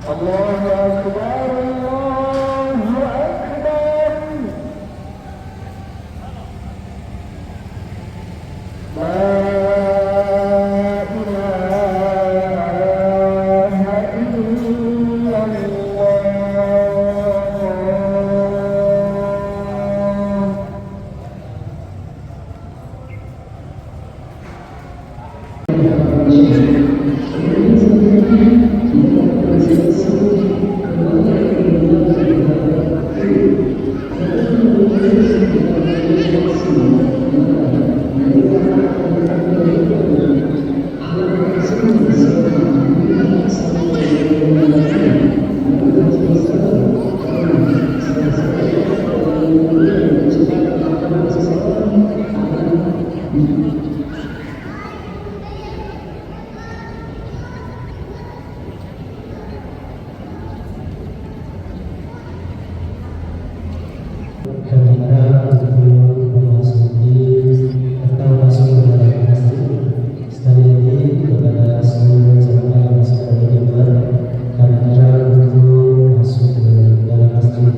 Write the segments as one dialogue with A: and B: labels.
A: الله أكبر الله أكبر لا إله إلا
B: Ketika untuk memasuki atau masuk ke dalam masjid, sekali lagi kepada seluruh jemaah yang masih ada di luar, kami harap untuk masuk ke dalam masjid.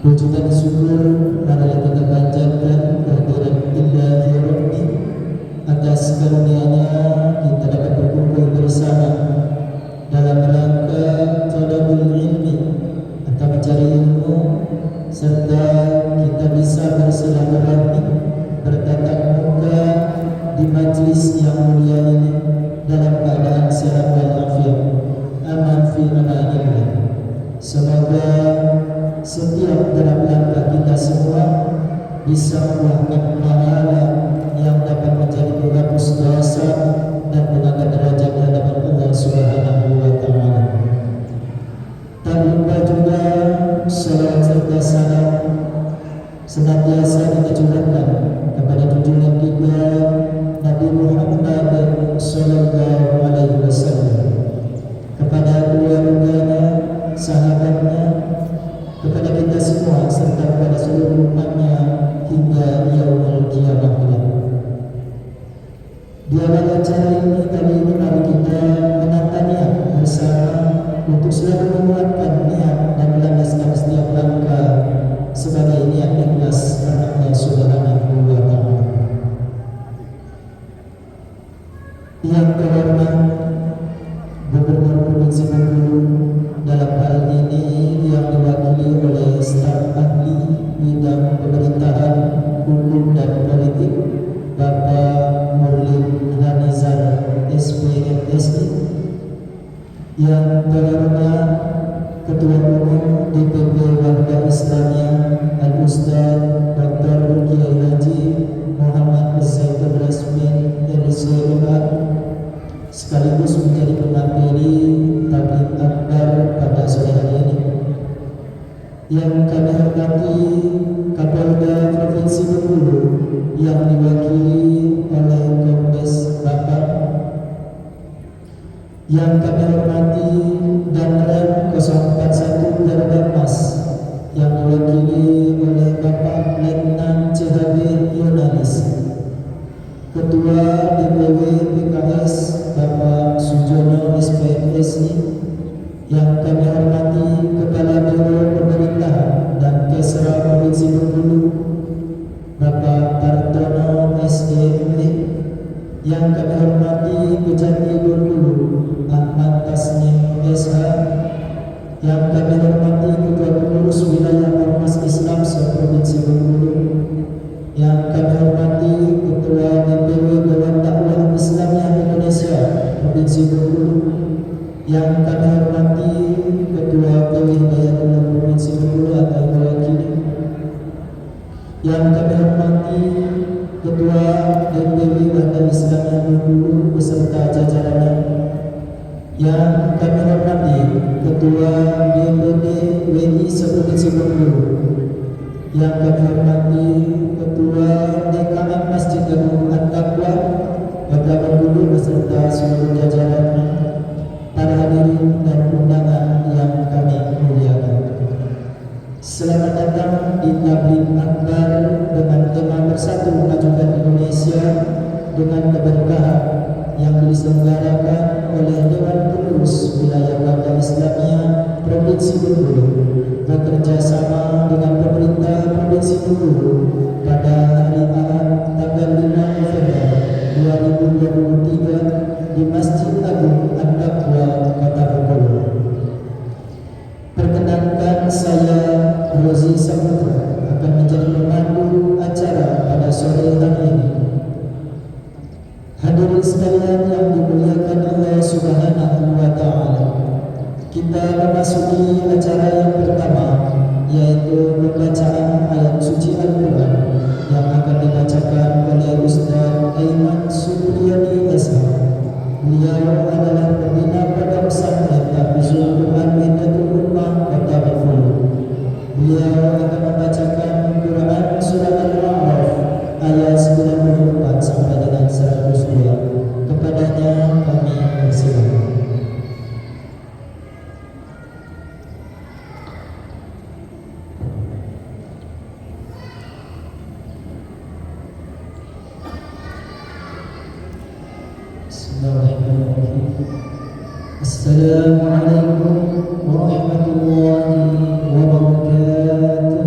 B: Puji dan syukur marilah kita panjatkan kehadirat Ilahi Rabbi atas karunia-Nya kita dapat berkumpul bersama dalam rangka talabul ilmi atau mencari ilmu, serta kita bisa bersilaturahmi bertatap muka di majlis yang mulia ini dalam keadaan sehat walafiat, aman fi amanillah. Semoga setiap gerak langkah kita semua bisa membuahkan pahala yang dapat menjadi penghapus dosa dan mengangkat derajat di hadapan Allah Subhanahu wa taala. Tak lupa juga salawat serta salam senantiasa ditujukan kepada junjungan kita Nabi Muhammad sallallahu alaihi wasallam, kepada keluarganya, sahabatnya, kepada kita semua serta kepada seluruh umatnya hingga yaumul qiyamah kelak. Di awal acara ini kali ini mari kita menata niat bersama untuk selalu menguatkan niat dan melandaskan setiap langkah sebagai niat ikhlas karena Allah Subhanahu wa taala. Yang terhormat Gubernur Provinsi Bengkulu, dalam hal ini yang diwakili oleh staf ahli bidang pemerintahan, hukum dan politik, Bapak Murlin Hanizar SPMSI. Yang terhormat Ketua Umum DPP Warga Islamiyah Al-Ustaz Dr. Kiai Haji Muhammad Zaitun Rasmin LCMA, sekaligus menjadi pemateri tabligh akbar pada sore hari ini. Yang kami hormati Kapolda Provinsi Bengkulu yang diwakili oleh Kombes Bapak, yang kami hormati Danrem 041 Dardamas yang diwakili oleh Bapak Letnan CHB Yonalis, Yang kami hormati Ketua DPW Wadah Islam yang dulu beserta jajarannya, yang kami hormati Ketua BPD WI Provinsi Bengkulu, yang kami hormati Ketua DKM Masjid Agung At-Taqwa Kota Bengkulu beserta seluruh jajarannya, para hadirin dan undangan yang kami muliakan. Selamat datang di Tabligh Akbar dengan tema Bersatu Majukan Indonesia dengan Keberkahan yang diselenggarakan oleh Dewan Pengurus Wilayah Wadah Islamiyah Provinsi Bengkulu bekerja sama dengan pemerintah Provinsi Bengkulu pada hari Ahad tanggal 5 November 2023 di Masjid Agung At-Taqwa Kota Bengkulu. Perkenankan saya Rozi Saputra akan menjadi pemandu acara pada sore hari ini. Hadirin sekalian yang dimuliakan Allah Subhanahu wa taala, kita memasuki acara yang pertama, yaitu pembacaan ayat suci Al-Quran yang akan dibacakan oleh Ustaz Aiman Supriyadi SH. Beliau adalah pembina Pondok Pesantren Tahfidzul Quran Hidayatul Ummah Kota Bengkulu. Beliau akan membacakan Quran surah Al-A'raf ayat 94 sampai dengan 102. Kepadanya kami persilakan. Assalamualaikum warahmatullahi wabarakatuh.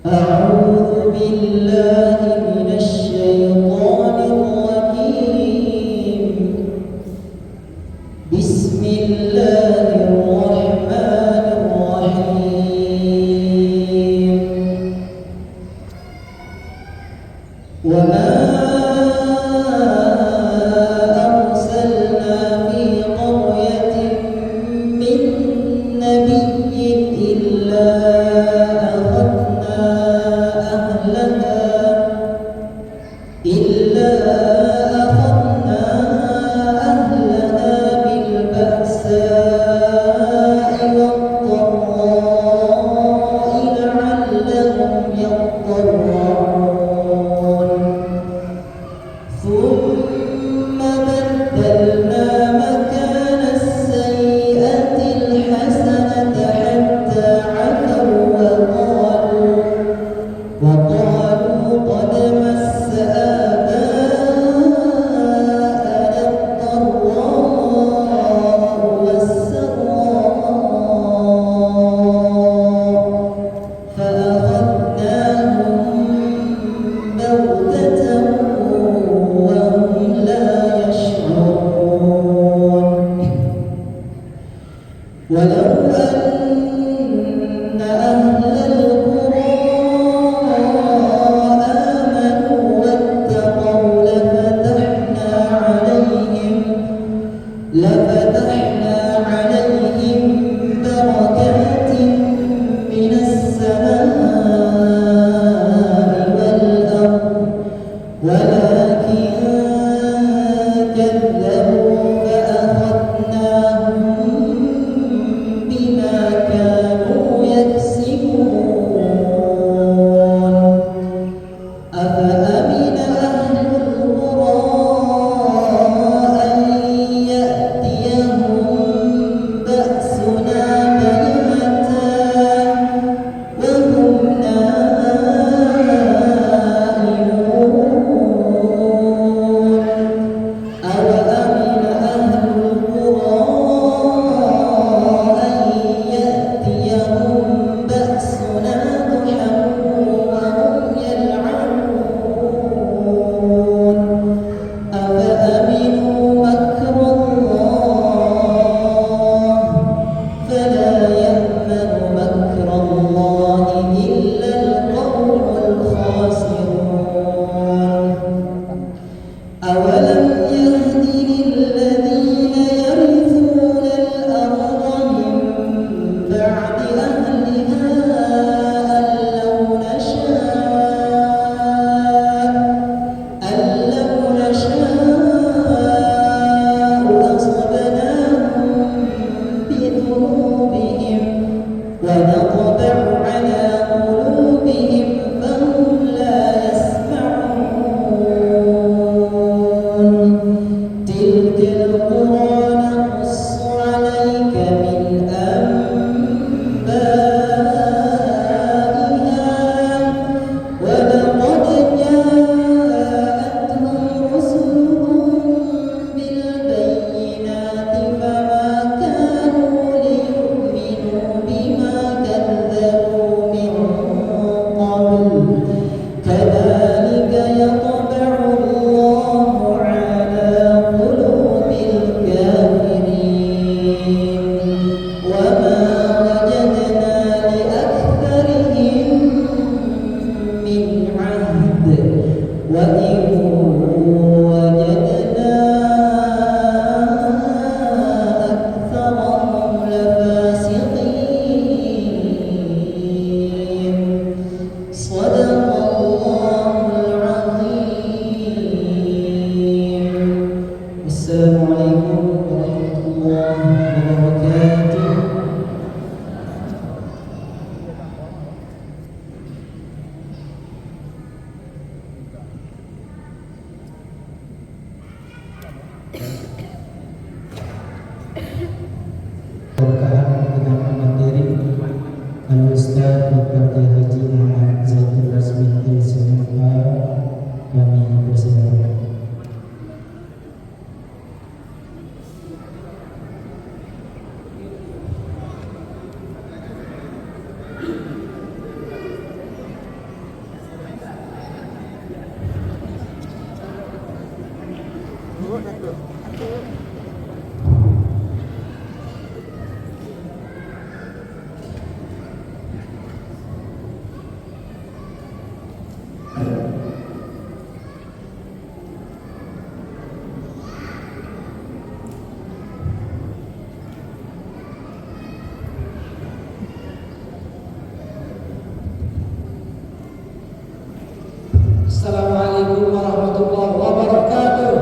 B: A'udzu billahi minasy syaithanir rajim. Bismillahirrahmanirrahim. وما أرسلنا في قرية من نبي إلا أخذنا أهلها بالبأساء والضراء لعلهم يضرعون ثم بدلنا مكان السيئة الحسنة حتى عفوا وقالوا قد مس آباءنا الضراء والسراء فأخذناهم بغتة وهم لا يشعرون ولو أن أهل القرى آمنوا واتقوا لفتحنا عليهم بركات من السماء والأرض ولكن كذبوا فأخذناهم بما كانوا يكسبون أفأمن أهل القرى أن يأتيهم بأسنا بياتا وهم نائمون أوأمن أهل القرى أن يأتيهم بأسنا ضحى وهم يلعبون أفأمنوا مكر الله فلا يأمن مكر الله إلا القوم الخاسرون أولم يهد للذين Berkahan dengan materi Al-Ustaz Dr. Haji Muhammad Zaidul Rasmi LCMA, kami persilakan. Assalamualaikum warahmatullahi wabarakatuh.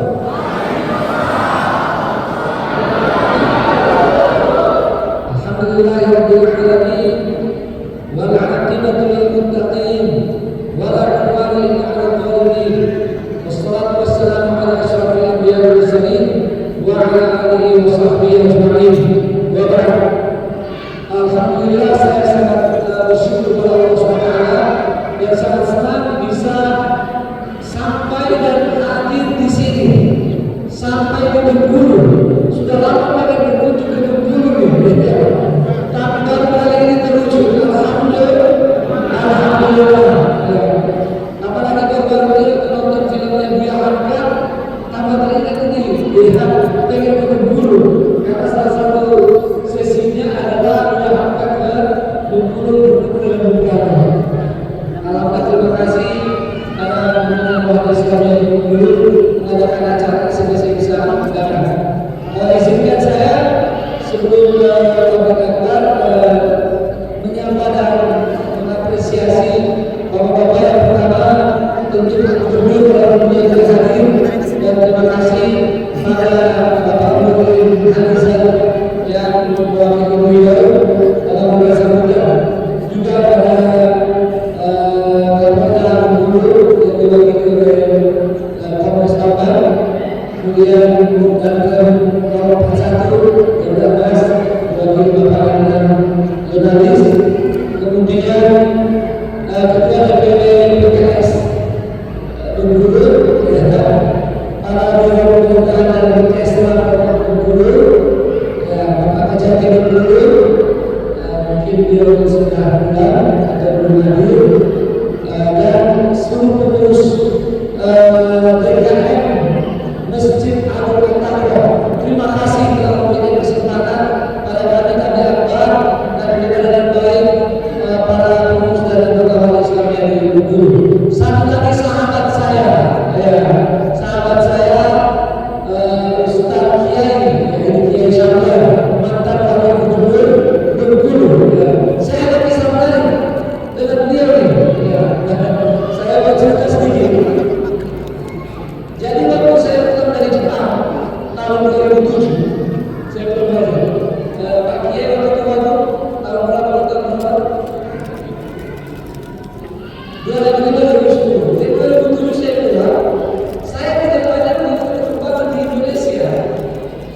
B: Alhamdulillahirabbil alamin wal 'aqibatu lil muttaqin wa la 'udwana illa 'alal zalimin. Wassalatu wassalamu ala asyrafil anbiya'i wal mursalin wa ala alihi wa sahbihi ajma'in. Wa ba'd. Alhamdulillah, saya sangat bersyukur kepada Allah Subhanahu wa taala dan sangat senang bisa sampai dan hadir di sini, sampai ke Bengkulu. Sudah lama kalian berkunjung ke Bengkulu nih, ya. Tapi baru kali ini terwujud. Alhamdulillah, alhamdulillah. Ya. Apalagi baru ini nonton filmnya Buya Hamka, tambah teringat ini, lihat pengen ke Bengkulu karena salah satu sesinya adalah Buya Hamka ke Bengkulu dengan Bung Karno. Alhamdulillah, terima kasih karena Islam yang dulu mengadakan acara sehingga saya bisa mendengarkan. Izinkan saya sebelum menyampaikan menyampaikan mengapresiasi bapak-bapak yang pertama tentu gubernur dan yang hadir, dan terima kasih pada Bapak Nurdin Hamzah yang mewakili beliau dalam bahasa muda, juga pada kemudian dan nomor 1 yang berbahas bagi Bapak dan jurnalis, kemudian Ketua DPD PKS Bengkulu, para dewan pembinaan dan PKS Bengkulu, Bapak Kejati Bengkulu, mungkin beliau sudah pulang atau belum hadir, dan seluruh pengurus DKM Masjid Agung Al-Taqwa. Terima kasih telah memberikan kesempatan pada kami Akbar dan dengan baik para pengurus dan pegawai Islam yang di Bengkulu. Satu lagi sahabat saya, sahabat saya Ustaz Kiai, yaitu Kiai Syamil, mantan wakil gubernur Bengkulu. Saya ada kisah menarik dengan beliau nih. Saya mau cerita sedikit. Jadi waktu saya pulang dari Jepang tahun 2007, saya belum belajar. Pak Kiai waktu itu tahun berapa tahun 2010. Jadi 2007 saya pulang. Saya tidak banyak berkembang di Indonesia.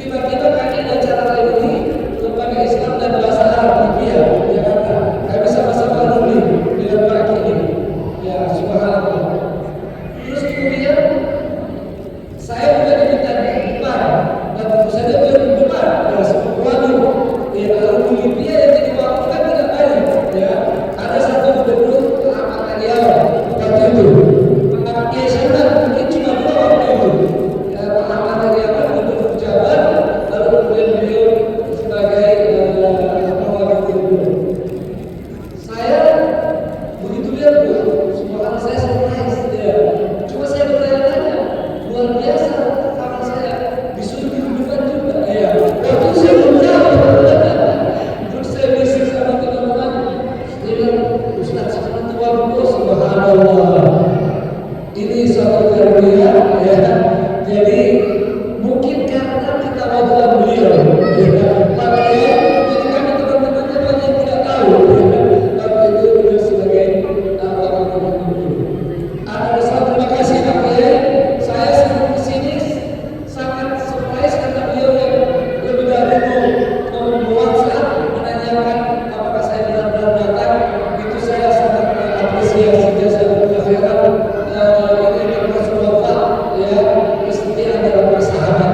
B: Tiba-tiba kami ada acara ini lembaga Islam dan bahasa Arab di Jakarta. Kami sama-sama alumni dengan Pak Kiai. Ya, subhanallah. Terus kemudian saya juga diminta Gemar, dan tentu saja beliau Gemar, ya waduh, ya alumni dia yang jadi wakil kan tidak banyak, ya. Ada satu gubernur Ahmad Riau waktu itu, Pak Kiai Syamil mungkin cuma 2 waktu itu, ya, Pak Ahmad Riau kan gubernur Jawa, lalu kemudian beliau sebagai wakil gubernur. Saya begitu lihat, subhanallah, saya surprise, ya. Cuma saya bertanya-tanya, luar biasa karena saya disuruh dihubungkan juga, ya. Waktu saya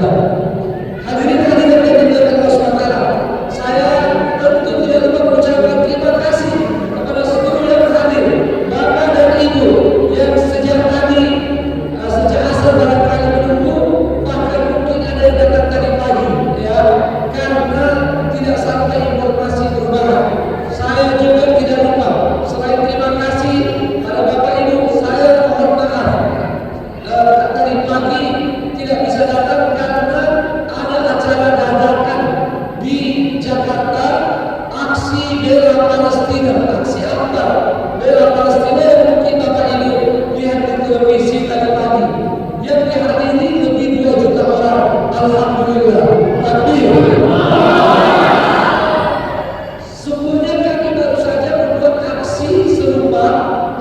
B: Ramadan. Hadirin hadirat yang dimuliakan Allah SWT, saya tentu tidak lupa mengucapkan terima kasih kepada seluruh yang hadir, bapak dan ibu yang sejak tadi, sejak asal barangkali menunggu, bahkan mungkin ada yang datang tadi pagi, ya, karena tidak sampai informasi perubahan. Saya juga tidak lupa, selain terima kasih pada bapak ibu, saya mohon maaf tadi pagi tidak bisa datang karena ada acara dadakan di Jakarta, aksi bela Palestina, aksi apa? Bela Palestina yang mungkin bapak ibu lihat di televisi tadi pagi, yang dihadiri lebih 2 juta orang. Alhamdulillah. Takbir. Sebelumnya kami baru saja membuat aksi serupa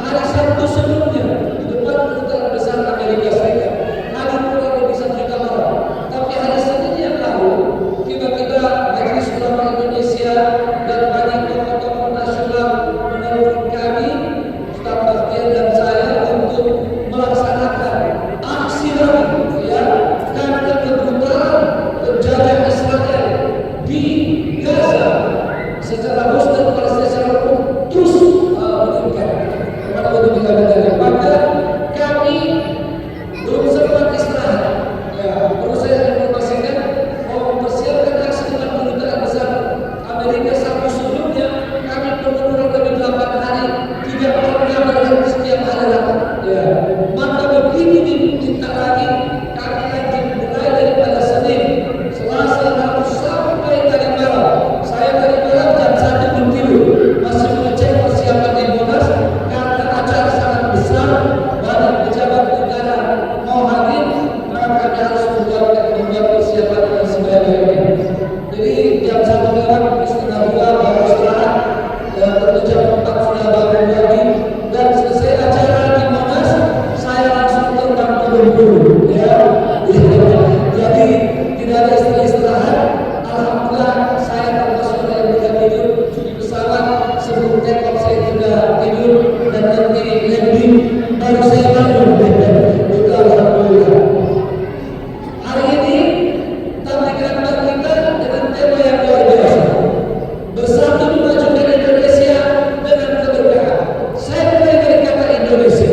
B: hari Sabtu sebelumnya di depan Kedutaan Besar Amerika Serikat. Ada kurang lebih 1 juta orang. Tapi hari Senin yang lalu, tiba-tiba Majelis Ulama Indonesia dan banyak tokoh-tokoh nasional menelpon kami, Ustaz Baktiar dan saya, untuk melaksanakan aksi lagi, ya, karena kebrutalan penjajah Israel di Gaza secara khusus dan Palestina secara umum terus meningkat. Maka kami belum sempat istirahat. Ya, perlu saya informasikan mau mempersiapkan aksi depan Kedutaan Besar Amerika Sabtu sebelumnya. Kami perlu kurang lebih 8 hari, tidak pernah berhenti setiap hari rapat. Ya, maka begitu diminta lagi, kami lanjut mulai daripada Senin, Selasa, Rabu sampai tadi malam. Saya tadi malam jam 1 belum tidur, masih mengecek persiapan di Monas karena acara sangat besar, banyak pejabat negara mau hadir, maka kami harus membuat persiapan yang sebaik-baiknya. Jadi jam 1 malam, setengah 2 baru istirahat, dan tentu jam 4 sudah bangun lagi, dan selesai acara di Monas, saya langsung terbang ke Bengkulu. Ya, jadi tidak ada istirahat. Alhamdulillah saya termasuk yang tidak tidur di pesawat. Sebelum take off saya sudah tidur, dan nanti landing baru saya bangun. Itu alhamdulillah. Hari ini tampilkan kita dengan tema yang luar biasa, bersatu memajukan Indonesia dengan keberkahan. Saya mulai dari kata Indonesia.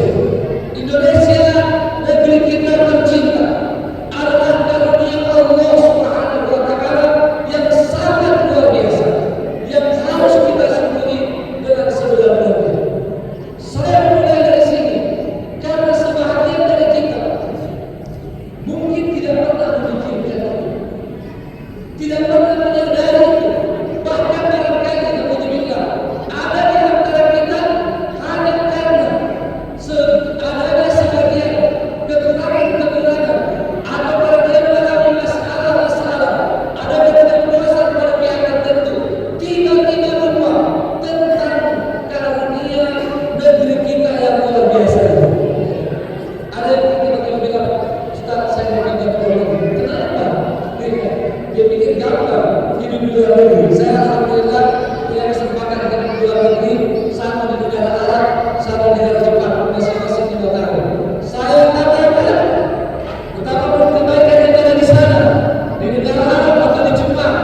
B: Indonesia, negeri kita tercinta, adalah karunia Allah Subhanahu wa Ta'ala yang sangat luar biasa, yang harus kita syukuri dengan sebenar-benarnya. Saya mulai dari sini karena sebahagian dari kita mungkin tidak pernah memikirkan itu, tidak pernah menyadari itu, bahkan barangkali alhamdulillah ada di antara kita hanya karena adanya sebagian kekurangan-kekurangan atau barangkali mengalami masalah-masalah, ada ketidakpuasan pada pihak tertentu, tiba-tiba lupa tentang karunia negeri kita yang luar biasa. Ada yang tiba-tiba bilang, Ustaz, saya mau pindah ke luar negeri. Kenapa? Dia pikir gampang hidup di luar negeri. Saya alhamdulillah punya kesempatan hidup di luar negeri, satu di negara Arab, satu di negara Jepang, masing-masing 5 tahun. Saya katakan betapa kebaikan yang ada di sana, di negara Arab atau di Jepang,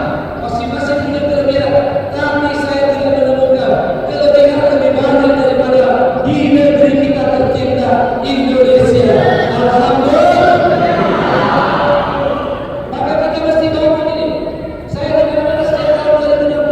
B: masing-masing punya kelebihan. Tapi saya tidak menemukan kelebihan lebih banyak daripada di negeri kita tercinta, Indonesia. Alhamdulillah. Maka kita mesti bangun ini. Saya dari mana sejak tahun 2016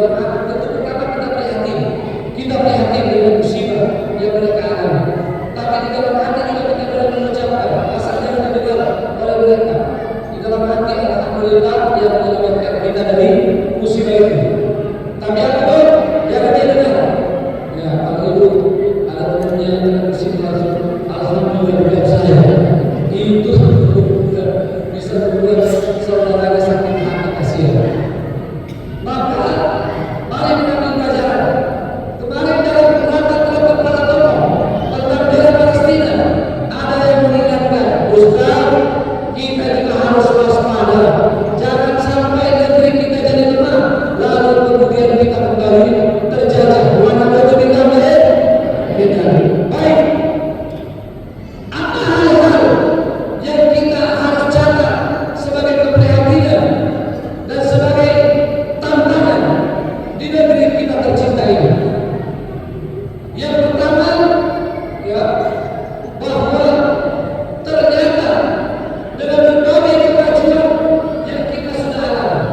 C: dalam hati tentu pertama kita prihatin dengan musibah yang mereka alami. Tapi di dalam hati juga kita boleh mengucapkan asal yang didengar oleh mereka. Di dalam hati alhamdulillah yang menyelamatkan kita dari musibah itu. Tapi apa pun yang dia dengar. Ya kalau itu ada temannya dengan musibah alhamdulillah bukan saya. Itu bisa membuat saudaranya sakit hati kasihan. Maka mari mengambil pelajaran. Kemarin dalam rapat para tokoh tentang bela Palestina ada yang mengingatkan, Ustaz, kita juga harus waspada. Jangan sampai negeri kita jadi lemah, lalu kemudian kita kembali terjajah. Mana betul kita baik. Apa hal-hal yang kita harus catat sebagai keprihatinan dan sebagai tantangan di negeri kita tercinta ini? Yang pertama, ya, bahwa ternyata dengan berbagai kemajuan yang kita sudah alami,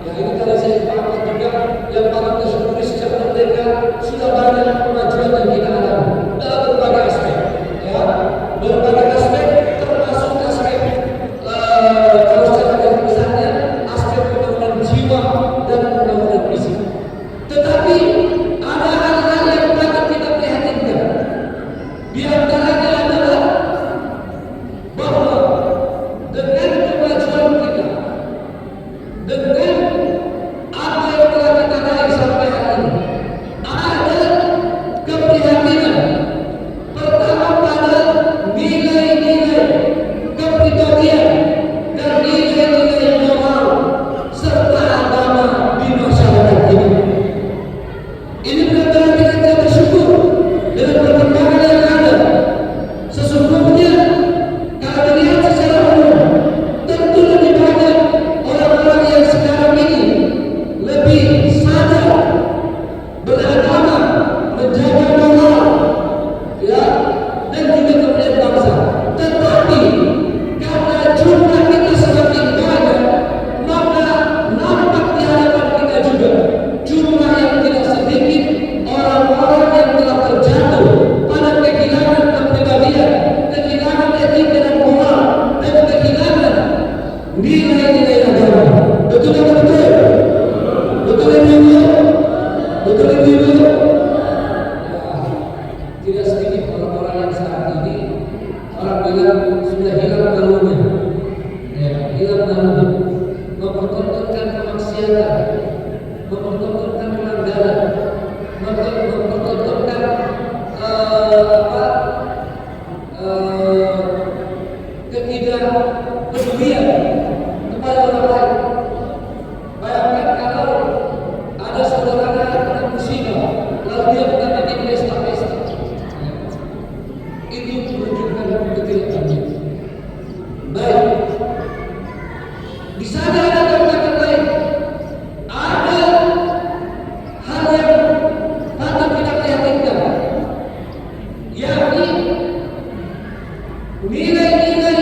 C: ya ini tadi saya paham juga yang paling tersyukuri sejak merdeka sudah banyak kemajuan yang kita alami dalam berbagai aspek, ya, berbagai aspek termasuk aspek kalau secara garis besarnya aspek pembangunan jiwa dan pembangunan fisik. Tetapi ada hal-hal yang patut kita prihatinkan. Di antaranya adalah bahwa dengan kemajuan kita, dengan apa yang telah kita raih sampai hari ini, ada keprihatinan. Pertama pada nilai-nilai kepribadian dan nilai-nilai moral serta agama di masyarakat ini. Ini benar-benar kita bersyukur dengan perkembangan yang ada. Sesungguhnya kalau dilihat secara umum, tentu lebih banyak orang-orang yang sekarang ini lebih sadar, beragama, menjaga moral, ya, dan juga kemudian bangsa. Tetapi karena jumlah kita semakin banyak, maka nampak di hadapan kita juga jumlah yang tidak sedikit orang-orang yang telah terjatuh pada kehilangan kepribadian, kehilangan etika dan moral, dan kehilangan nilai-nilai agama. Betul atau betul? Betul ibu? Betul ibu? Tidak sedikit orang-orang yang saat ini orang bilang sudah hilang nalunya, ya, hilang nalunya, mempertontonkan kemaksiatan, mempertontonkan pelanggaran, mempertontonkan ketidakpedulian kepada orang lain. Bayangkan kalau ada saudaranya kena musibah, lalu dia bukan bikin pesta-pesta. Itu menunjukkan ketidakadilan. Baik, di sana ada kata-kata lain. Ada hal yang patut kita prihatinkan, yakni nilai-nilai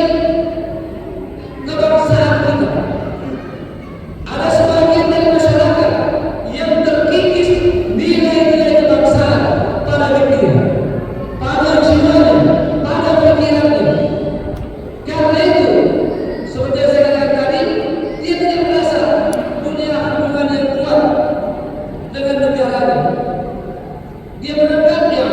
C: kebangsaan kita. Ada sebagian dari masyarakat yang terkikis nilai-nilai kebangsaan pada dirinya, pada jiwanya, pada pikirannya. Karena itu, seperti yang saya katakan tadi, dia tidak merasa punya hubungan yang kuat dengan negaranya. Dia menganggapnya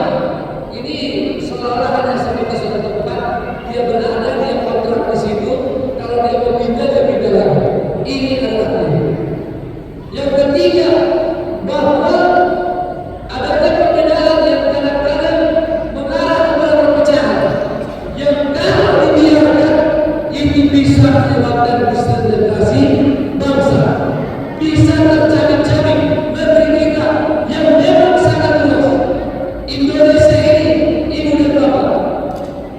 C: ini seolah-olah hanya seperti satu tempat, dia berada, dia kontrak di situ. Kalau dia berpindah, dia pindah lagi. Ini adalah dia. Yang ketiga, bahwa adanya perbedaan yang kadang-kadang mengarah kepada perpecahan, yang kalau dibiarkan itu bisa menyebabkan disintegrasi bangsa, bisa tercabik-cabik negeri kita yang memang sangat luas. Indonesia ini, ibu dan bapak,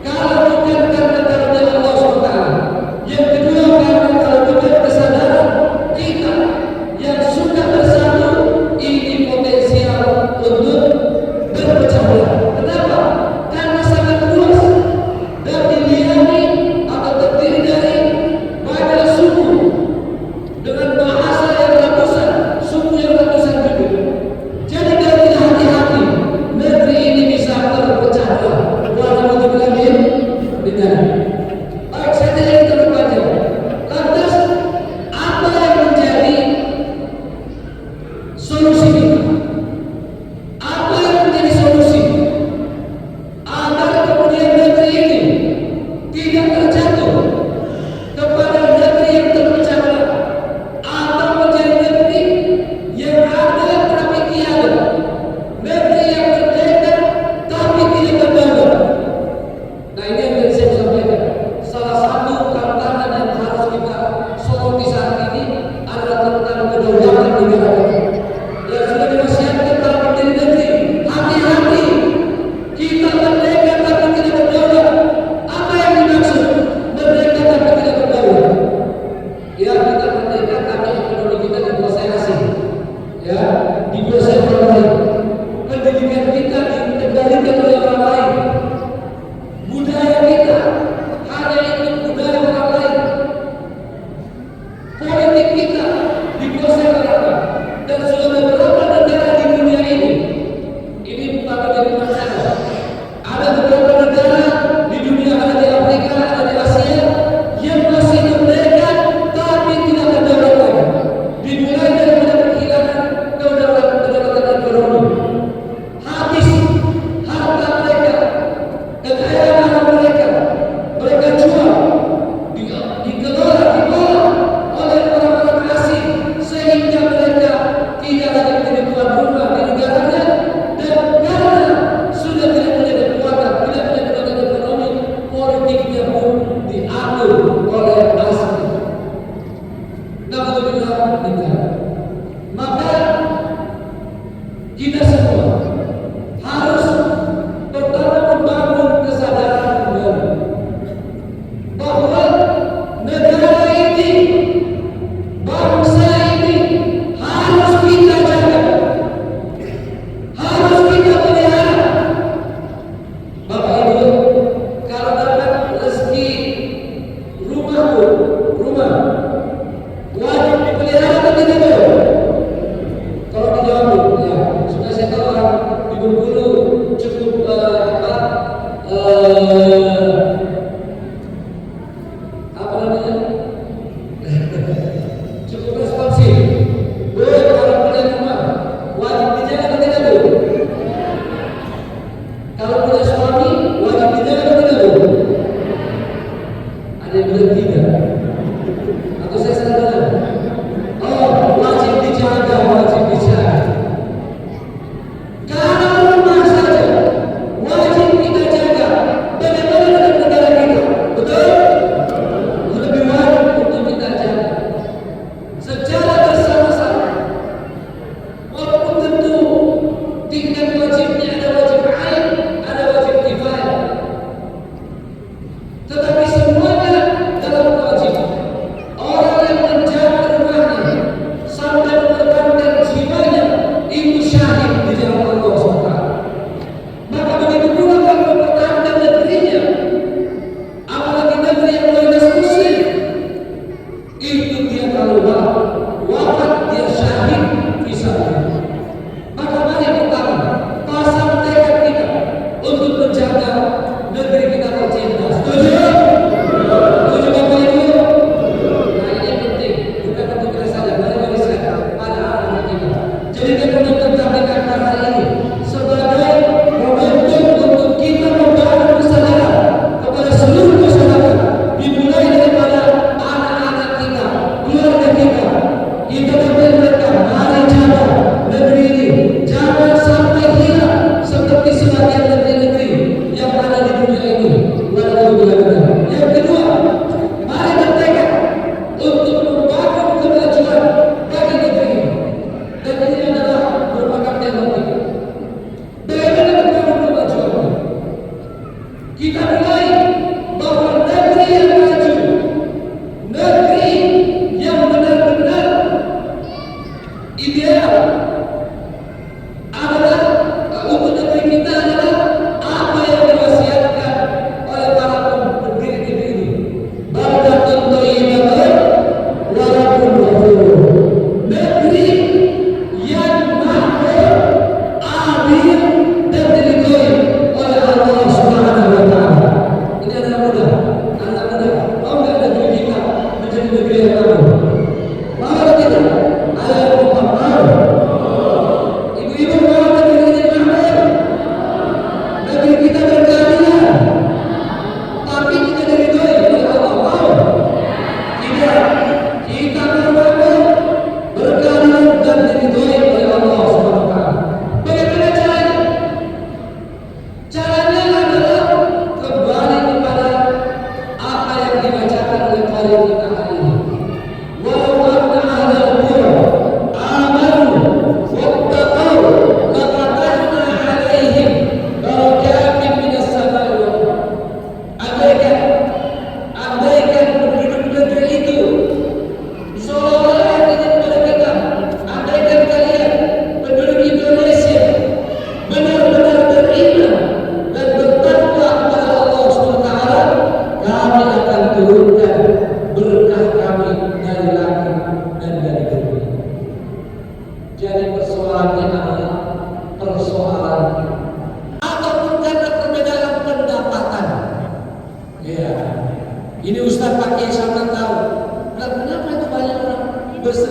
C: kalau bukan karena karunia Allah SWT, yang kedua karena kalau bukan kesadaran kita yang sudah bersatu, ini potensial untuk berpecah belah. Kenapa? Karena sangat luas dan dilihat atau terdiri dari banyak suku dengan bahasa yang ratusan kedaulatan negara kita. Yang sudah diwasiatkan para pendiri negeri, hati-hati, kita merdeka tapi tidak berdaulat. Apa yang dimaksud merdeka tapi tidak berdaulat? Ya, kita merdeka tapi ekonomi kita dikuasai asing, ya, dikuasai orang lain. Pendidikan kita dikendalikan oleh orang lain. Budaya kita hanya ikut budaya orang lain. Politik kita dikuasai oleh orang lain. Dan sudah beberapa negara di dunia ini bukan menjadi masalah. Ada beberapa negara di dunia, ada di Afrika, ada di Asia yang masih merdeka tapi tidak berdaulat lagi. Dimulai dari kehilangan kedaulatan ekonomi. Habis harta mereka, kekayaan mereka, mereka jual, dikelola oleh orang-orang asing, sehingga mereka tidak lagi menjadi tuan rumah di negaranya, dan karena sudah tidak punya kekuatan, tidak punya kekuatan ekonomi, politiknya pun diatur oleh asing. Naudzubillah min dzalik. Maka kita semua harus pertama membangun kesadaran kembali bahwa negara ini, bangsa ini harus kita jaga, harus kita pelihara. Bapak Ibu, kalau dapat rezeki rumah wajib dipelihara atau tidak? Kalau dijawab, ya, sudah saya tahu orang di Bengkulu cukup apa namanya? Cukup responsif. Kalau punya rumah wajib dijaga atau tidak, Bu? Kalau punya suami wajib dijaga atau tidak, Bu? Ada yang bilang tidak. Atau saya salah dengar? Oh, wajib dijaga, wajib dijaga. Kalau rumah saja wajib kita jaga, bagaimana dengan negara kita? Betul? Lebih wajib untuk kita jaga secara bersama-sama. Walaupun tentu tingkat wajibnya ada wajib ain, ada wajib kifayah, tetapi semuanya dalam kewajiban. Orang yang menjaga rumahnya sampai mengorbankan jiwanya itu syahid di jalan Allah SWT. Maka begitu pula kalau mempertahankan negerinya, apalagi negeri yang mayoritas muslim, itu dia kalau wafat dia syahid fisabilillah. Maka mari pertama pasang tekad kita untuk menjaga negeri kita tercinta. Setuju? Setuju Bapak Ibu? Nah, ini penting, bukan untuk kita saja, mari wariskan pada anak-anak kita. Jadikan momentum pernikahan hari ini sebagai momentum untuk kita membangun kesadaran kepada seluruh masyarakat, dimulai daripada anak-anak kita, keluarga kita. Kita berpikir mereka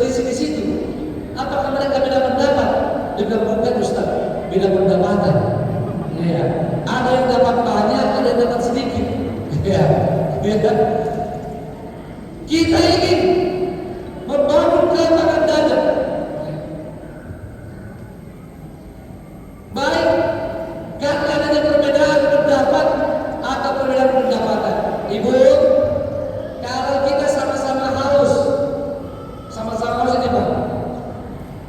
C: berselisih di situ. Apakah mereka beda pendapat? Juga bukan Ustaz, beda pendapatan. Ya, ada yang dapat banyak, ada yang dapat sedikit. Ya, ya. Kita ingin membangun kelapangan dada. Baik, karena adanya perbedaan pendapat atau perbedaan pendapatan. Ibu, kalau kita sama-sama haus ini Pak,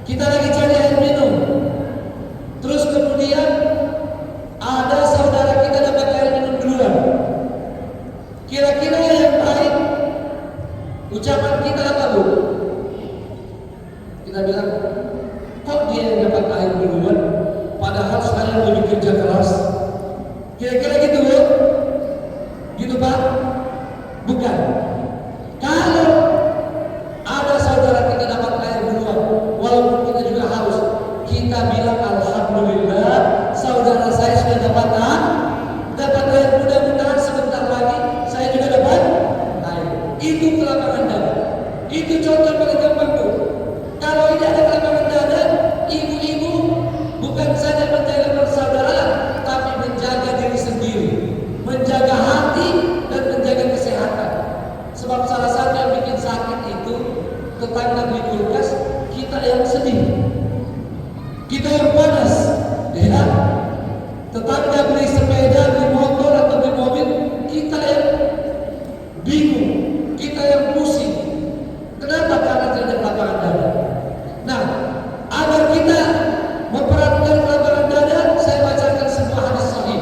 C: kita lagi cari air minum, terus kemudian ada saudara kita dapat air minum duluan. Kira-kira yang baik ucapan kita apa Bu? Kita bilang, kok dia yang dapat air duluan, padahal saya lebih kerja keras. Kira-kira gitu Bu? Gitu Pak? Bukan. Kalau ada saudara kita dapat air duluan, walaupun kita juga haus, kita bilang alhamdulillah, saudara saya sudah dapat air, mudah-mudahan sebentar lagi saya juga dapat air. Itu kelapangan dada. Itu contoh paling gampang Bu. Kalau ini ada kelapangan dada, ibu-ibu bukan saja menjaga persaudaraan, tapi menjaga diri sendiri, menjaga hati dan menjaga kesehatan. Sebab salah satu yang bikin sakit itu tetangga beli kulkas, kita yang sedih, kita yang panas, ya. Tetangga beli sepeda, beli motor atau beli mobil, kita yang bingung, kita yang pusing. Kenapa? Karena tidak ada kelapangan dada. Nah, agar kita memperhatikan kelapangan dada, saya bacakan sebuah hadis sahih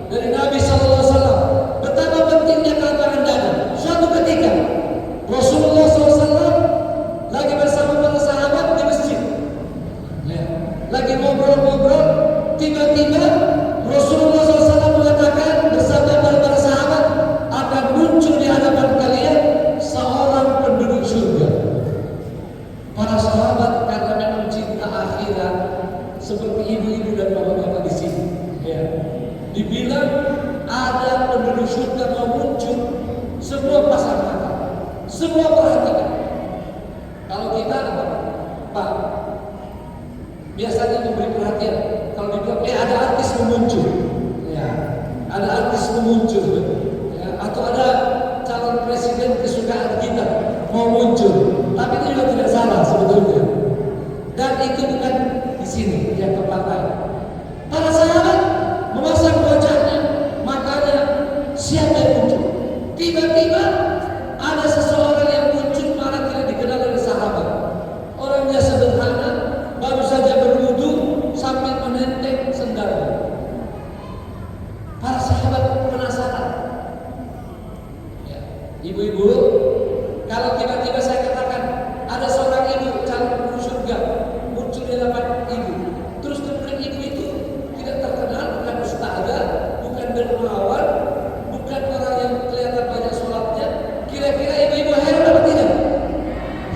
C: dari Nabi SAW. Betapa pentingnya kelapangan dada. Suatu ketika Rasulullah SAW lagi bersama para sahabat di masjid, ya, lagi ngobrol-ngobrol, tiba-tiba Rasulullah SAW mengatakan bersama para sahabat, akan muncul di hadapan kalian seorang penduduk surga. Para sahabat karena memang cinta akhirat, seperti ibu-ibu dan bapak-bapak di sini, ya, dibilang ada penduduk surga mau muncul, semua pasang mata, semua perhatikan. Kalau kita apa? Pak, biasanya memberi perhatian. Kalau dibilang, ada artis memuncul, ya, ada artis memuncul, ya, atau ada calon presiden kesukaan kita mau muncul, tapi itu juga tidak salah sebetulnya. Dan itu bukan di sini yang kepantai. Para sahabat memasang wajahnya, matanya, siapa yang muncul? Tiba-tiba ada seseorang yang muncul, malah tidak dikenal oleh sahabat. Orangnya sederhana, baru saja berwudu sambil menenteng sendalnya. Para sahabat penasaran. Ya, ibu-ibu, kalau tiba-tiba saya katakan ada seorang ibu calon penduduk surga muncul di hadapan ibu, terus kemudian ibu itu tidak terkenal, bukan ustazah, bukan dermawan, bukan orang yang kelihatan banyak sholatnya, kira-kira ibu-ibu heran atau tidak?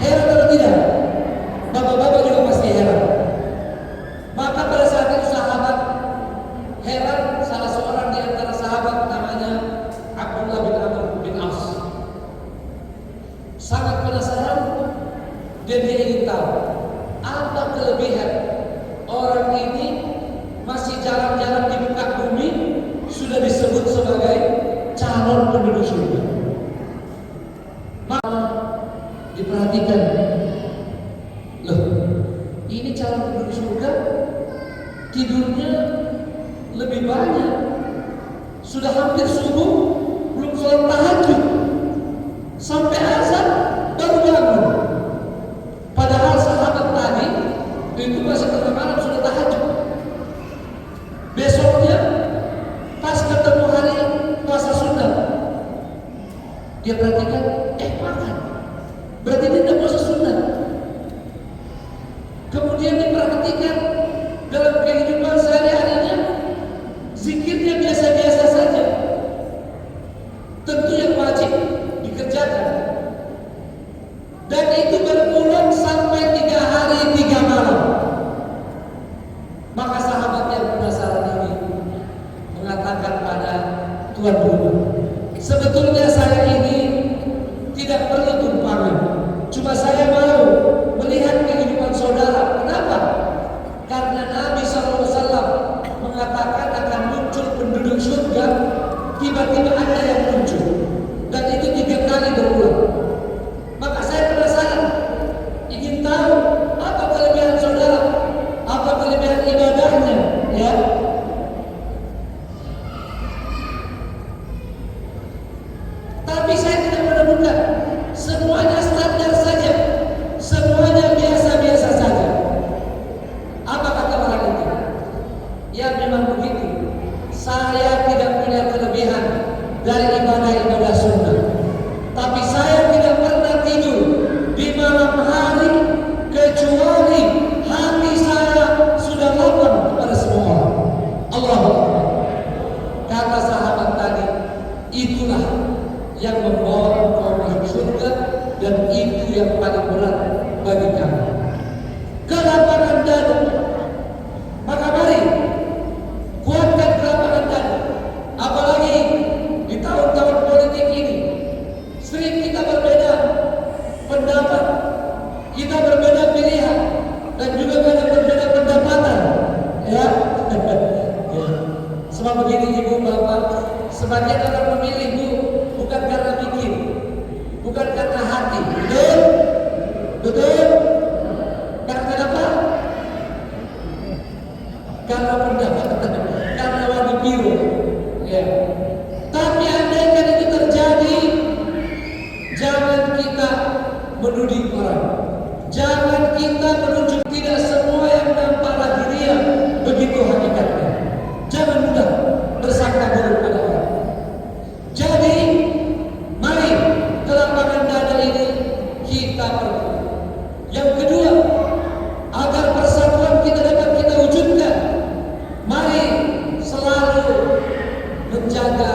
C: Heran atau tidak? Bapak-bapak juga pasti heran. Maka pada saat itu sahabat heran, salah seorang di antara sahabat namanya Abdullah bin Amr bin As sangat penasaran dan dia ingin tahu apa kelebihan orang ini masih jalan-jalan di muka bumi sudah disebut sebagai calon penduduk surga. Maka diperhatikan, loh, ini calon penduduk surga tidurnya lebih banyak, sudah hampir subuh belum sholat tahajud, sampai azan baru bangun. Padahal sahabat tadi itu masih tengah malam sudah tahajud. Besoknya pas ketemu hari puasa sunnah, dia perhatikan, makan, berarti dia tidak puasa sunnah. Kemudian diperhatikan dalam kehidupan sehari-harinya, zikirnya biasa-biasa saja. Tentu yang wajib kita berbeda pilihan dan juga kadang berbeda pendapatan, ya. Sebab begini ibu bapak, sebagian orang memilih bu bukan karena pikir, bukan karena hati, betul, betul. Karena apa? Karena pendapatan, karena wadi biru, ya. Tapi andaikan itu terjadi, jangan kita menuding orang, jangan kita menunjuk, tidak semua yang nampak lahiriah begitu hakikatnya. Jangan mudah bersangka buruk pada orang. Jadi, mari kelapangan dada ini kita perlu. Yang kedua, agar persatuan kita dapat kita wujudkan, mari selalu menjaga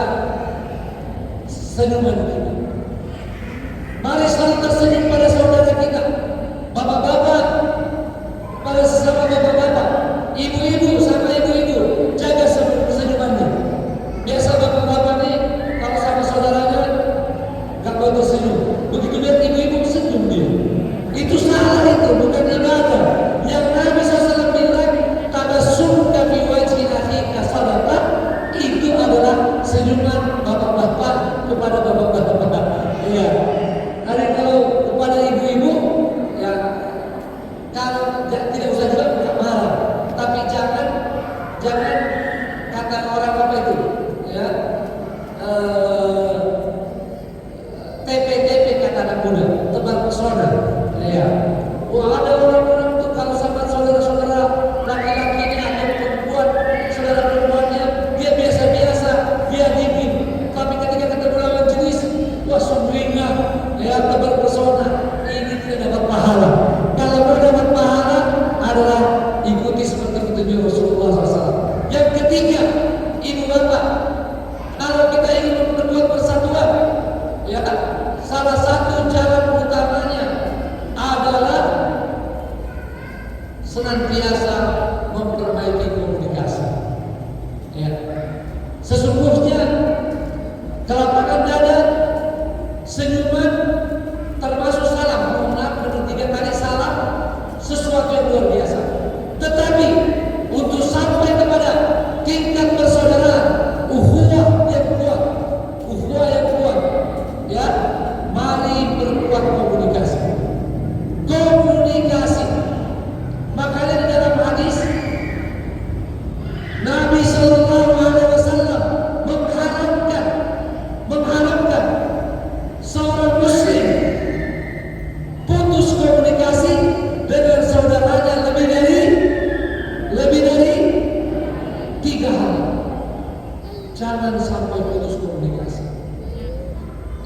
C: senyuman kita. Mari selalu tersenyum pada saudara kita, bapak-bapak, pada sesama bapak-bapak, ibu-ibu sama ibu-ibu, jaga senyumannya. Biasa bapak-bapak nih kalau sama saudaranya gak mau tersenyum, begitu lihat ibu-ibu senyum dia. Itu salah, itu bukan ibadah. Yang Nabi SAW bilang tabassumka fi wajhi akhika sadaqah, itu adalah senyuman bapak-bapak kepada bapak-bapak. Iya. Ada kalau kepada ibu-ibu, ya kalau tidak usah juga nggak marah, tapi jangan kata orang apa itu, ya TP kata anak muda, tebar pesona, ya. Wah, ada orang-orang tuh kalau sama saudara-saudara laki-lakinya atau perempuan, saudara perempuannya, dia biasa-biasa, dia dingin, tapi ketika ketemu lawan jenis, wah sumringah, ya tebar pesona. Ini tidak dapat pahala. Kalau mau dapat pahala adalah ikuti seperti petunjuk Rasulullah SAW. Yang ketiga, ibu bapak, kalau kita ingin memperkuat persatuan, ya salah satu jalan utamanya adalah senantiasa memperbaiki komunikasi. Ya. Sesungguhnya kelapangan dada, senyuman, termasuk salam, mohon maaf, menurut 3 kali salam, sesuatu yang luar biasa. Tetapi untuk sampai kepada tingkat persaudaraan, ukhuwah yang kuat, ya, mari perkuat komunikasi. Makanya di dalam hadis Nabi Sallallahu Alaihi Wasallam mengharapkan seorang muslim putus komunikasi dengan saudaranya lebih dari 3 hari. Jangan sampai putus komunikasi,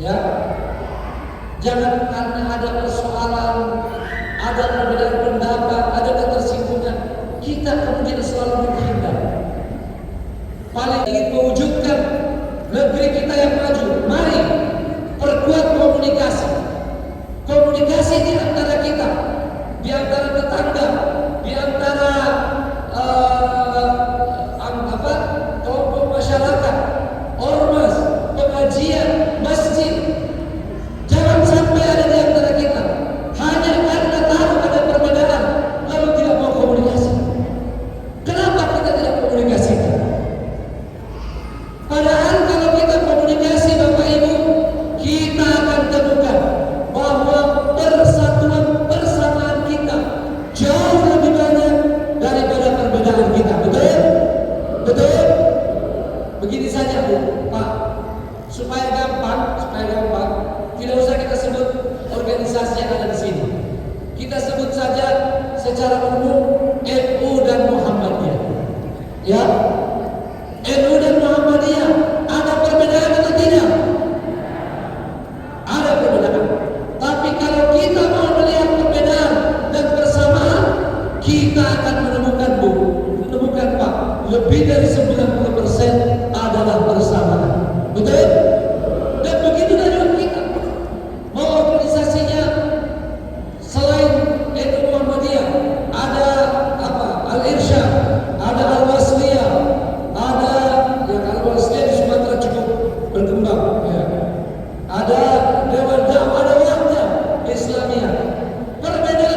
C: ya. Jangan karena ada persoalan, ada perbedaan pendapat, ada ketersinggungan, kita kemudian selalu menghindar. Paling ingin mewujudkan negeri kita yang maju, mari perkuat komunikasi. Komunikasi di antara kita, di antara tetangga, di antara kelompok masyarakat, ormas, pengajian, masjid. Jangan sampai ada di antara kita hanya karena tahu ada perbedaan lalu tidak mau komunikasi. Kenapa kita tidak komunikasikan? Padahal kalau kita komunikasi, Bapak Ibu, kita akan temukan bahwa persamaan kita jauh lebih banyak daripada perbedaan kita. Betul? Betul? Begini saja Bu, Pak, supaya gampang, tidak usah kita sebut organisasi yang ada di sini. Kita sebut saja secara umum NU dan Muhammadiyah. Ya, NU dan Muhammadiyah ada perbedaan atau tidak? Ada perbedaan. Tapi kalau kita mau melihat perbedaan dan persamaan, kita akan menemukan Pak, lebih dari 90% adalah persamaan. Betul? Dan begitu juga kita mau organisasinya selain NU Muhammadiyah, ada apa? Al-Irsyad, ada Al-Wasliyah, ada yang Al-Wasliyah di Sumatera cukup berkembang, ya. Ada Dewan Dakwah, ada Wahdah Islamiyah. Perbedaan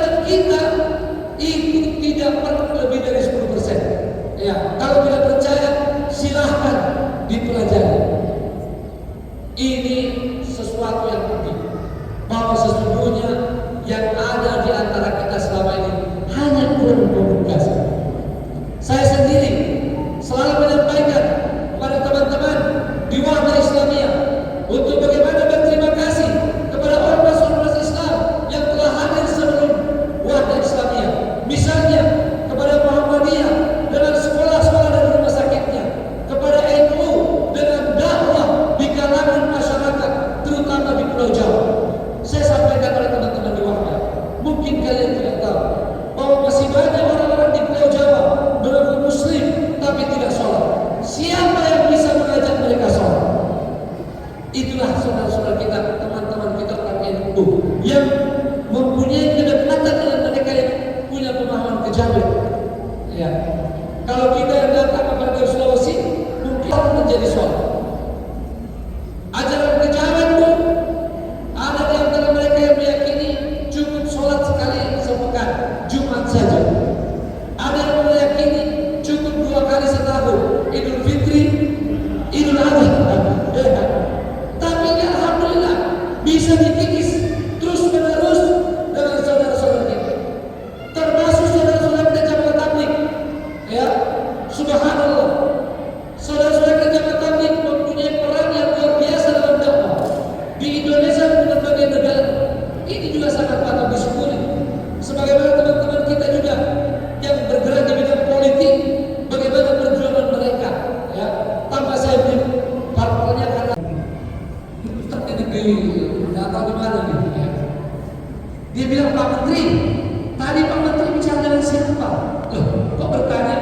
C: Tadi Pak Menteri bicara dengan siapa? Loh, kok bertanya?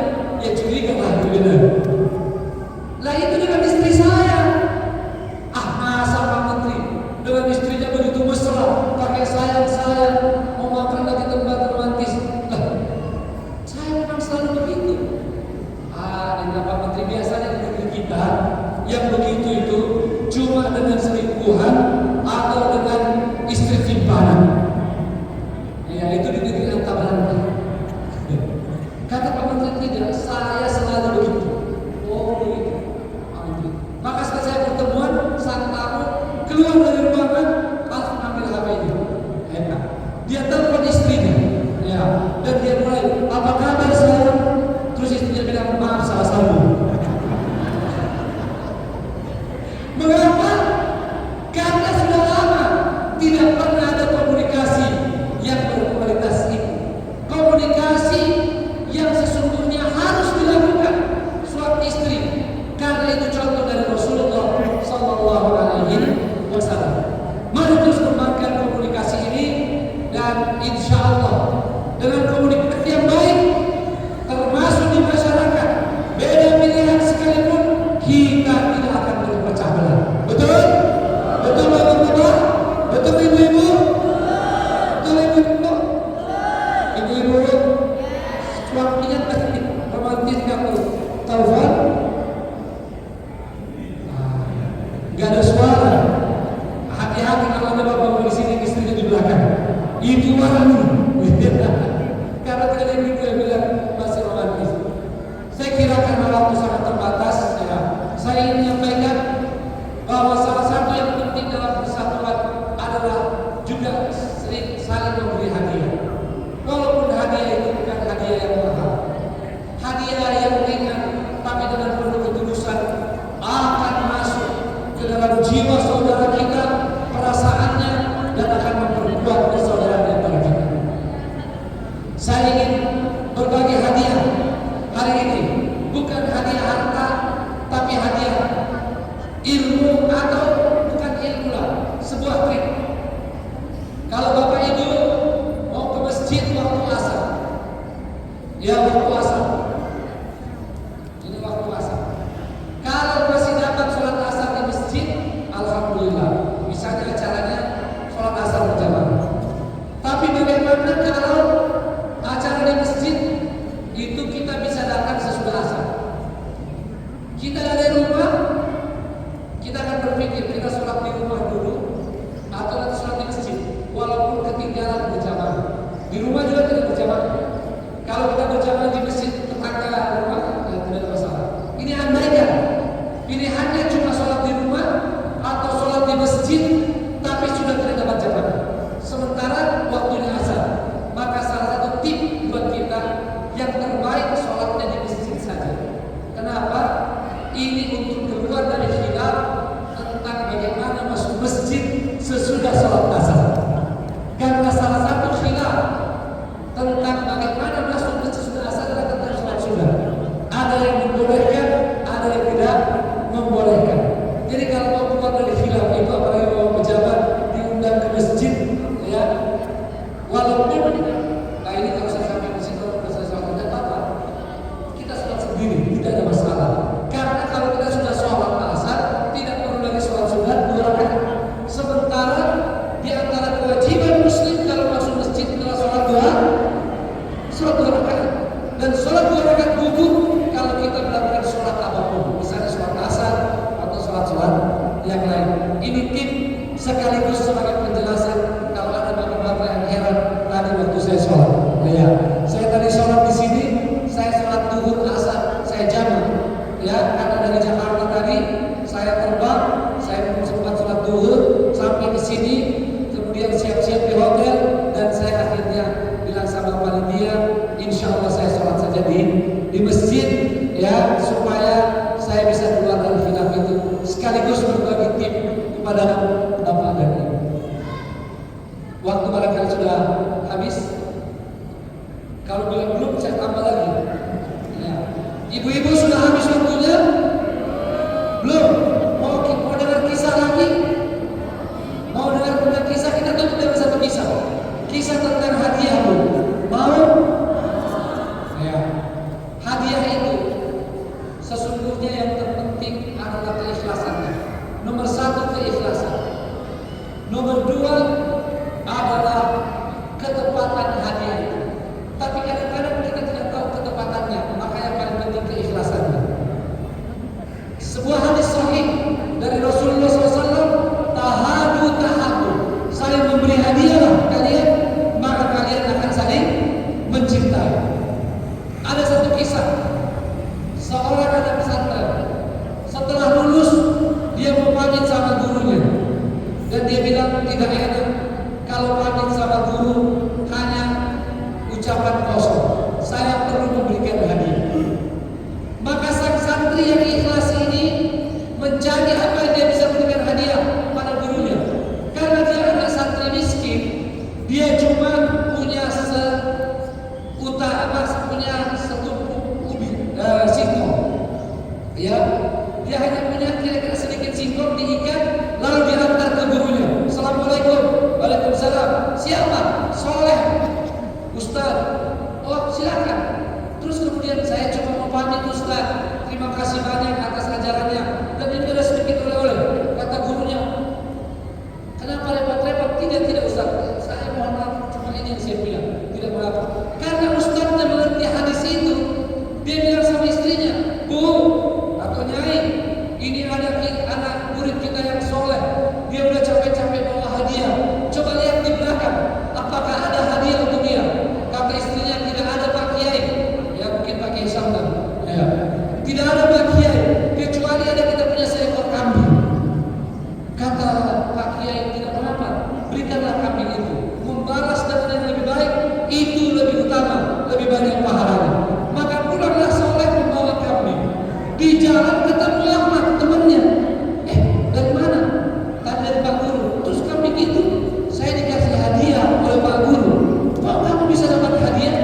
C: Ya curiga lah, benar. Lah itu dengan istri saya. Ah, masa Pak Menteri dengan istrinya begitu mesra, pakai sayang-sayang, mau makan lagi tempat romantis. Lah, saya memang selalu begitu. Ah, dengan Pak Menteri biasanya di negeri kita yang begitu itu cuma dengan selingkuhan atau dengan istri simpanan. Ya itu di negeri Antabarana. Kata Pak Menteri tidak, saya selalu begitu. Oh begitu, Pak Menteri. Maka setelah saya pertemuan, sang tamu keluar dari ruangan langsung ambil HP-nya. Enak. Dia telepon istrinya, ya, dan dia mulai, apa kabar sayang? Terus istrinya bilang, maaf salah sambung. Mengapa? Karena sudah lama tidak pernah ada komunikasi yang berkualitas ini. Komunikasi yang sesungguhnya harus dilakukan suami istri. Karena itu contoh dari Rasulullah Sallallahu Alaihi Wasallam. Mari terus kembangkan komunikasi ini dan insya Allah dengan komunikasi yang baik, termasuk di masyarakat, beda pilihan sekalipun kita tidak akan berpecah belah. Betul? Betul Bapak-bapak? Betul Ibu-ibu? Betul Ibu-ibu? Ibu-ibu? Suaminya pasti romantis kamu. Telepon? Gak ada suara. Hati-hati kalau ada bapak di sini, istrinya di belakang. Itu wangi. Karena tidak ada yang bilang masih romantis. Saya kira karena waktu sangat terbatas, ya, saya ingin menyampaikan bahwa salah satu yang penting dalam persatuan adalah juga sering saling memberi hadiah. Walaupun hadiah itu bukan hadiah yang mahal, hadiah yang ringan, tapi dengan penuh ketulusan akan masuk ke dalam jiwa saudara kita, perasaannya, dan akan memperkuat persaudaraan di antara kita. Saya ingin berbagi hadiah hari ini, bukan hadiah harta, tapi hadiah ilmu, atau bukan ilmu lah, sebuah trik. Kalau Bapak Ibu mau ke masjid waktu asar, ya waktu asar, ini waktu asar. Kalau masih dapat sholat asar di masjid, alhamdulillah. Misalnya acaranya sholat asar berjamaah. Tapi bagaimana kalau acara di masjid itu kita bisa datang sesudah asar? Kita dari rumah, kita akan berpikir kita sholat di rumah dulu atau nanti sholat di masjid, walaupun ketinggalan berjamaah. Di rumah juga tidak berjamaah. Kalau kita berjamaah di masjid tetangga rumah, ya tidak ada masalah. Ini andaikan pilihannya cuma sholat di rumah atau sholat di masjid, tapi sudah tidak dapat jamaah. Sementara waktunya asar, maka salah satu tip buat kita yang terbaik sholatnya di masjid saja. Kenapa? Ini untuk keluar dari khilaf tentang bagaimana masuk masjid sesudah sholat asar. Karena salah satu khilaf tentang bagaimana masuk masjid sesudah asar adalah tentang sholat sunnah. Ada yang membolehkan, ada yang tidak membolehkan. Jadi kalau mau keluar dari khilaf itu, apalagi mau pejabat diundang ke masjid, ya, walaupun, nah ini kalau saya sampai di situ, saya sholat tidak apa-apa, kita sholat sendiri, tidak ada masalah. Karena kalau kita sudah sholat asar, tidak perlu lagi sholat sunnah 2 rakaat. Sementara di antara kewajiban muslim kalau masuk masjid adalah sholat 2 rakaat. Dan sholat 2 rakaat gugur kalau kita melakukan sholat apapun, misalnya sholat asar atau sholat yang lain. Ini tip sekaligus sebagai penjelasan kalau ada bapak-bapak yang heran tadi waktu saya sholat. Ya, saya tadi sholat di sini, saya sholat duhur asar, saya jamak. Ya, karena dari Jakarta tadi saya terbang, saya sempat sholat duhur sampai ke sini, kemudian siap-siap di hotel, dan saya akhirnya bilang sama panitia, insya Allah saya sholat saja di masjid, ya, supaya saya bisa keluar dari khilaf itu, sekaligus berbagi tip kepada bapak dan ibu. Waktu barangkali sudah habis. Kalau belum, saya tambah lagi. Ya. Ibu-ibu sudah habis waktunya? Belum? Mau dengar kisah lagi? Mau dengar kisah? Kita tutup dengan satu kisah. Kisah tentang hadiah, Bu. kisah seorang anak pesantren. Setelah lulus, dia mau pamit sama gurunya, dan dia bilang tidak enak kalau pamit sama guru hanya ucapan kosong. Saya perlu memberikan hadiah. Maka sang santri yang ikhlas ini mencari apa yang dia bisa berikan hadiah pada gurunya. Karena dia anak santri miskin, dia cuma punya setumpuk singkong. Ya, dia hanya punya kira-kira sedikit singkong diikat, lalu dia hantar ke gurunya. Assalamualaikum. Waalaikumsalam. Siapa? Soleh. Ustaz. Oh, silakan. Terus kemudian saya cuma mau pamit Ustaz. Terima kasih banyak atas ajarannya. Dan ini ada sedikit oleh-oleh. Kata gurunya, kenapa repot-repot? Tidak Ustaz. Saya mohon maaf, cuma ini yang saya bilang. Tidak mengapa. Karena Ustaznya mengerti hadis itu. Dia bilang sama istrinya, Bu atau Nyai, ini ada anak murid kita yang soleh. Dia udah capek-capek bawa hadiah. Coba lihat di belakang, apakah ada hadiah untuk dia? Kata istrinya, tidak ada Pak Kiai. Ya mungkin Pak Kiai Samdan. Ya. Tidak ada Pak Kiai, kecuali ada kita punya seekor kambing. Kata Pak Kiai, tidak mengapa, berikanlah kambing itu. Membalas dengan yang lebih baik, itu lebih utama, lebih banyak pahalanya. Maka pulanglah Soleh membawa kambing. Di jalan ketemu Ahmad temannya. Dari mana? Tadi dari Pak Guru. Terus kambing itu saya dikasih hadiah oleh Pak Guru. Kok kamu bisa dapat hadiah?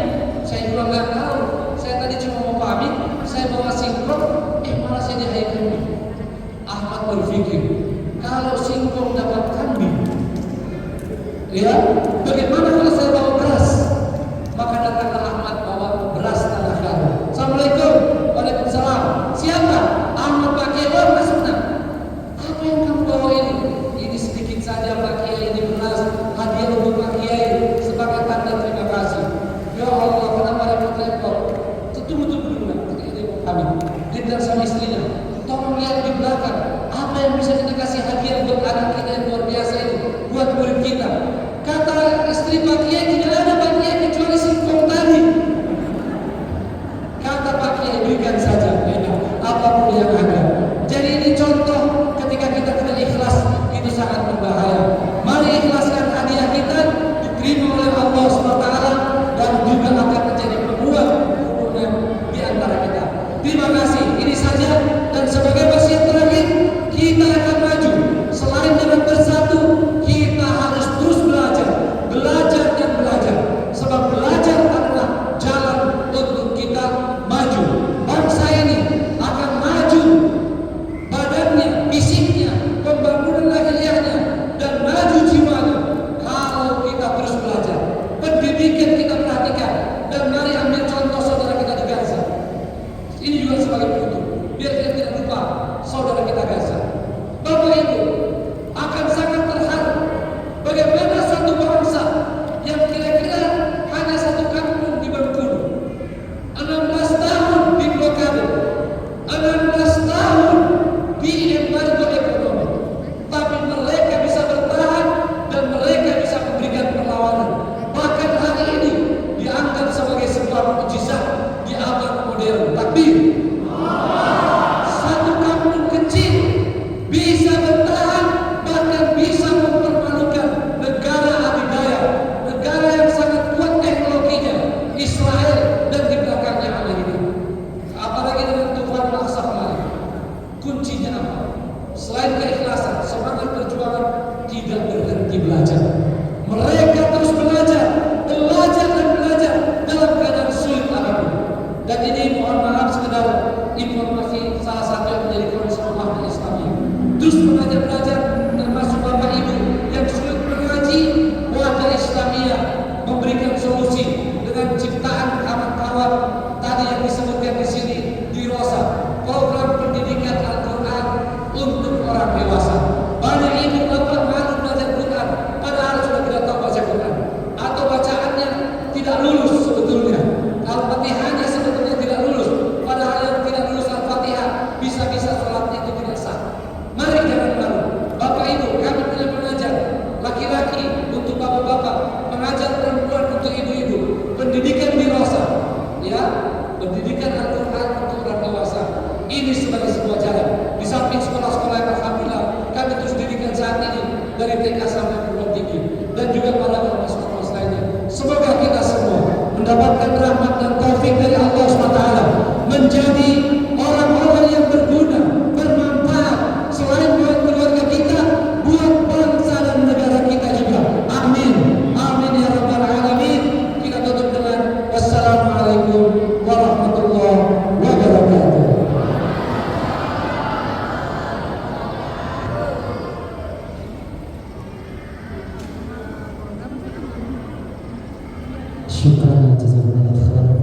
C: Saya juga nggak tahu. Saya tadi cuma mau pamit. Saya bawa singkong. Malah saya dihadiah kambing. Ahmad berpikir, kalau singkong dapat kambing, ya, bagaimana kalau saya bawa beras? Maka datanglah Ahmad bawa beras tanah karo. Assalamualaikum. Waalaikumsalam. Siapa? Ahmad Pak Kiai. Oh, Mas Sunan. Apa yang kamu bawa ini? Ini sedikit saja Pak Kiai, ini beras hadiah untuk Pak Kiai sebagai tanda terima kasih. Ya Allah, kenapa repot-repot? Tunggu dulu. Ini kami. Dia bilang sama istrinya, tolong lihat di belakang. Apa yang bisa kita kasih hadiah buat anak kita yang luar biasa itu, buat murid kita? Kata istri Pak Kiai, tidak ada Pak Kiai kecuali singkong tadi. Kata Pak Kiai, berikan saja, apapun yang ada. Jadi ini contoh ketika kita tidak ikhlas, itu sangat berbahaya. Mari ikhlaskan hadiah kita, diterima oleh Allah SWT, dan juga akan menjadi penguat hubungan di antara kita. Terima kasih. Ini saja, dan sebagai wasiat terakhir, kita akan maju. Selain dengan bersatu, kita harus terus belajar dan belajar. mendapatkan rahmat dan taufik dari Allah SWT, menjadi orang-orang yang berguna, bermanfaat selain buat keluarga kita, buat bangsa dan negara kita juga. Amin, amin ya rabbal alamin. Kita tutup dengan wassalamualaikum warahmatullahi wabarakatuh.
B: Syukran jazakumullah khairan.